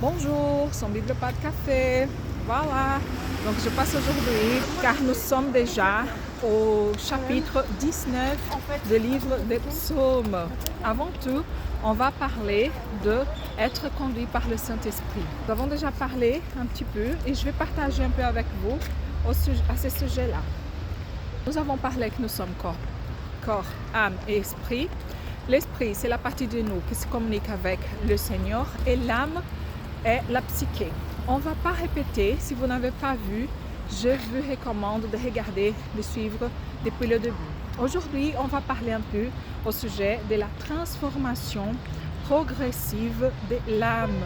Bonjour, son Bible pas de café. Voilà. Donc je passe aujourd'hui car nous sommes déjà au chapitre 19 du livre des psaumes. Avant tout, on va parler de être conduit par le Saint-Esprit. Nous avons déjà parlé un petit peu et je vais partager un peu avec vous à ce sujet-là. Nous avons parlé que nous sommes corps, âme et esprit. L'esprit, c'est la partie de nous qui se communique avec le Seigneur et l'âme est la psyché. On ne va pas répéter, si vous n'avez pas vu, je vous recommande de regarder, de suivre depuis le début. Aujourd'hui, on va parler un peu au sujet de la transformation progressive de l'âme.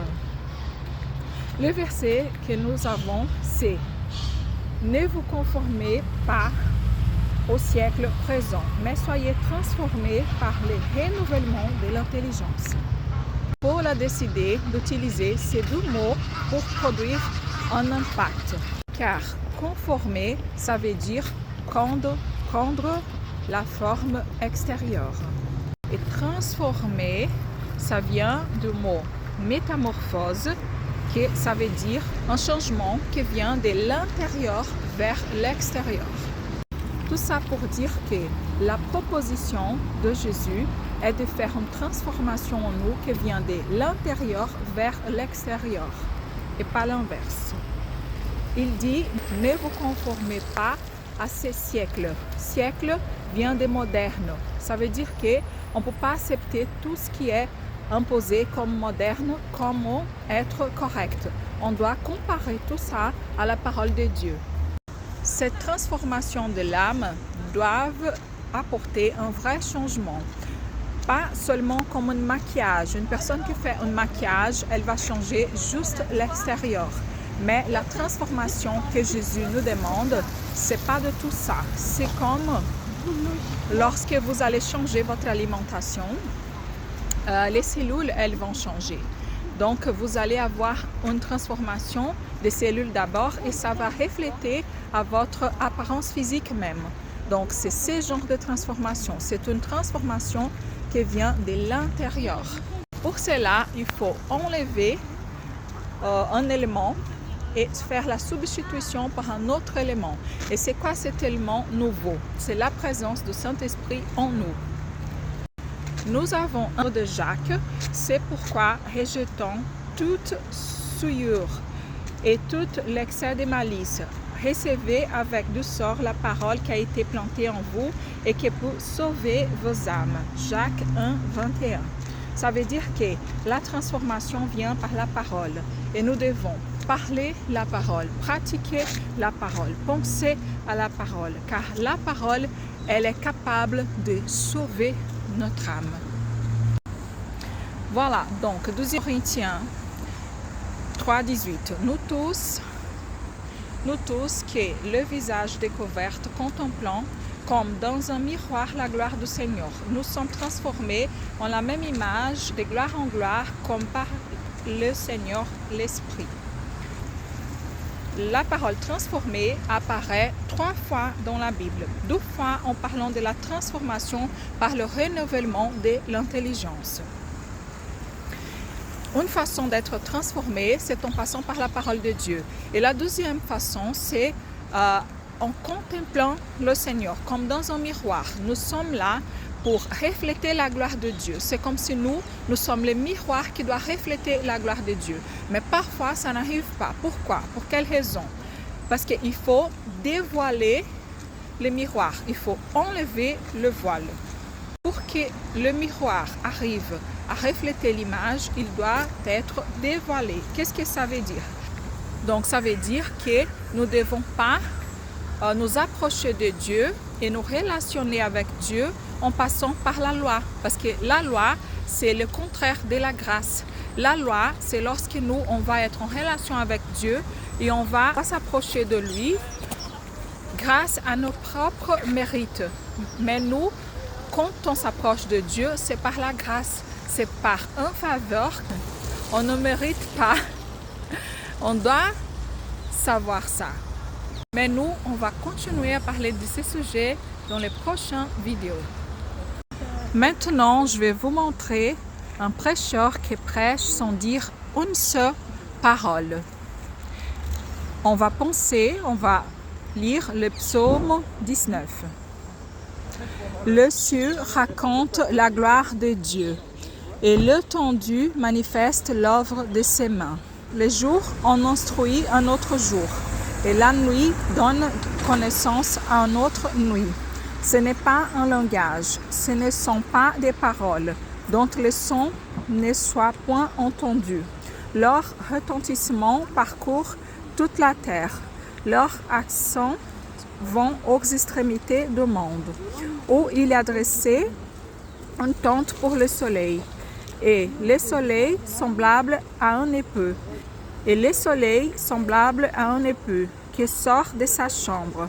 Le verset que nous avons, c'est « Ne vous conformez pas au siècle présent, mais soyez transformés par le renouvellement de l'intelligence. » Paul a décidé d'utiliser ces deux mots pour produire un impact. Car conformer, ça veut dire prendre la forme extérieure. Et transformer, ça vient du mot métamorphose, qui ça veut dire un changement qui vient de l'intérieur vers l'extérieur. Tout ça pour dire que la proposition de Jésus est de faire une transformation en nous qui vient de l'intérieur vers l'extérieur et pas l'inverse. Il dit « Ne vous conformez pas à ces siècles ». Siècle vient des modernes. Ça veut dire qu'on ne peut pas accepter tout ce qui est imposé comme moderne, comme être correct. On doit comparer tout ça à la parole de Dieu. Cette transformation de l'âme doit apporter un vrai changement. Pas seulement comme un maquillage. Une personne qui fait un maquillage, elle va changer juste l'extérieur. Mais la transformation que Jésus nous demande, c'est pas de tout ça. C'est comme lorsque vous allez changer votre alimentation, les cellules, elles vont changer. Donc, vous allez avoir une transformation des cellules d'abord et ça va refléter à votre apparence physique même. Donc, c'est ce genre de transformation. C'est une transformation qui vient de l'intérieur. Pour cela, il faut enlever un élément et faire la substitution par un autre élément. Et c'est quoi cet élément nouveau? C'est la présence du Saint-Esprit en nous. Nous avons un de Jacques, c'est pourquoi rejetons toute souillure et tout l'excès de malice. Recevez avec douceur la parole qui a été plantée en vous et qui peut sauver vos âmes. Jacques 1, 21. Ça veut dire que la transformation vient par la parole et nous devons parler la parole, pratiquer la parole, penser à la parole, car la parole, elle est capable de sauver notre âme. Voilà, donc 2 Corinthiens 3, 18. Nous tous qui le visage découvert contemplons comme dans un miroir la gloire du Seigneur. Nous sommes transformés en la même image de gloire en gloire comme par le Seigneur l'Esprit. La parole transformée apparaît 3 fois dans la Bible, 2 fois en parlant de la transformation par le renouvellement de l'intelligence. Une façon d'être transformé, c'est en passant par la parole de Dieu. Et la deuxième façon, c'est en contemplant le Seigneur, comme dans un miroir. Nous sommes là pour refléter la gloire de Dieu. C'est comme si nous sommes le miroir qui doit refléter la gloire de Dieu. Mais parfois, ça n'arrive pas. Pourquoi? Pour quelle raison? Parce qu'il faut dévoiler le miroir. Il faut enlever le voile. Pour que le miroir arrive à refléter l'image, il doit être dévoilé. Qu'est-ce que ça veut dire? Donc, ça veut dire que nous ne devons pas nous approcher de Dieu et nous relationner avec Dieu en passant par la loi. Parce que la loi, c'est le contraire de la grâce. La loi, c'est lorsque nous, on va être en relation avec Dieu et on va s'approcher de lui grâce à nos propres mérites. Mais nous, quand on s'approche de Dieu, c'est par la grâce, c'est par une faveur. On ne mérite pas. On doit savoir ça. Mais nous, on va continuer à parler de ces sujets dans les prochaines vidéos. Maintenant, je vais vous montrer un prêcheur qui prêche sans dire une seule parole. On va penser, on va lire le psaume 19. Le cieux raconte la gloire de Dieu et l'étendue manifeste l'œuvre de ses mains. Le jour en instruit un autre jour et la nuit donne connaissance à une autre nuit. Ce n'est pas un langage, ce ne sont pas des paroles dont le son ne soit point entendu. Leur retentissement parcourt toute la terre. Leurs accents vont aux extrémités du monde, où il est dressé une tente pour le soleil, et le soleil semblable à un époux, et le soleil semblable à un époux qui sort de sa chambre,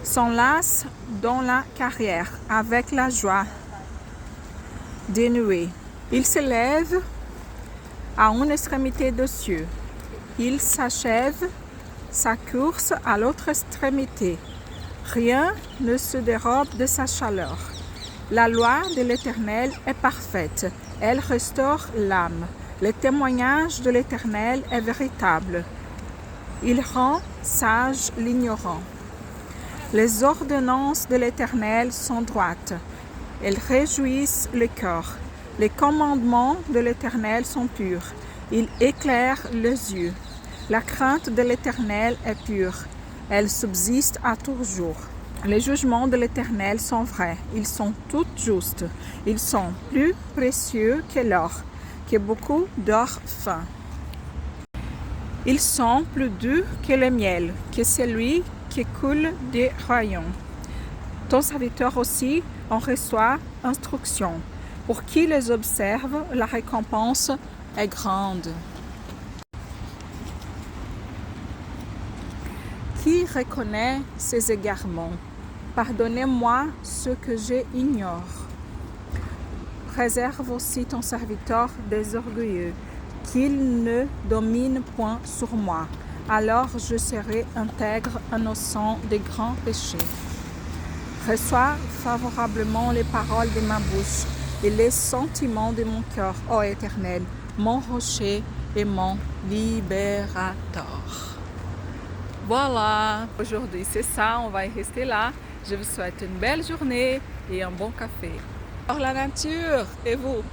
s'enlace dans la carrière avec la joie dénuée. Il se lève à une extrémité des cieux. Il s'achève sa course à l'autre extrémité. Rien ne se dérobe de sa chaleur. La loi de l'Éternel est parfaite. Elle restaure l'âme. Le témoignage de l'Éternel est véritable. Il rend sage l'ignorant. Les ordonnances de l'Éternel sont droites. Elles réjouissent le cœur. Les commandements de l'Éternel sont purs. Ils éclairent les yeux. La crainte de l'Éternel est pure. Elle subsiste à toujours. Les jugements de l'Éternel sont vrais. Ils sont tous justes. Ils sont plus précieux que l'or, que beaucoup d'or fin. Ils sont plus doux que le miel, que celui qui coule des royaumes. Ton serviteur aussi en reçoit instruction. Pour qui les observe, la récompense est grande. Qui reconnaît ses égarements? Pardonnez-moi ce que j'ignore. Préserve aussi ton serviteur des orgueilleux, qu'il ne domine point sur moi. Alors je serai intègre, innocent des grands péchés. Reçois favorablement les paroles de ma bouche et les sentiments de mon cœur, ô Éternel, mon rocher et mon libérateur. Voilà, aujourd'hui c'est ça, on va rester là. Je vous souhaite une belle journée et un bon café. Pour la nature, et vous?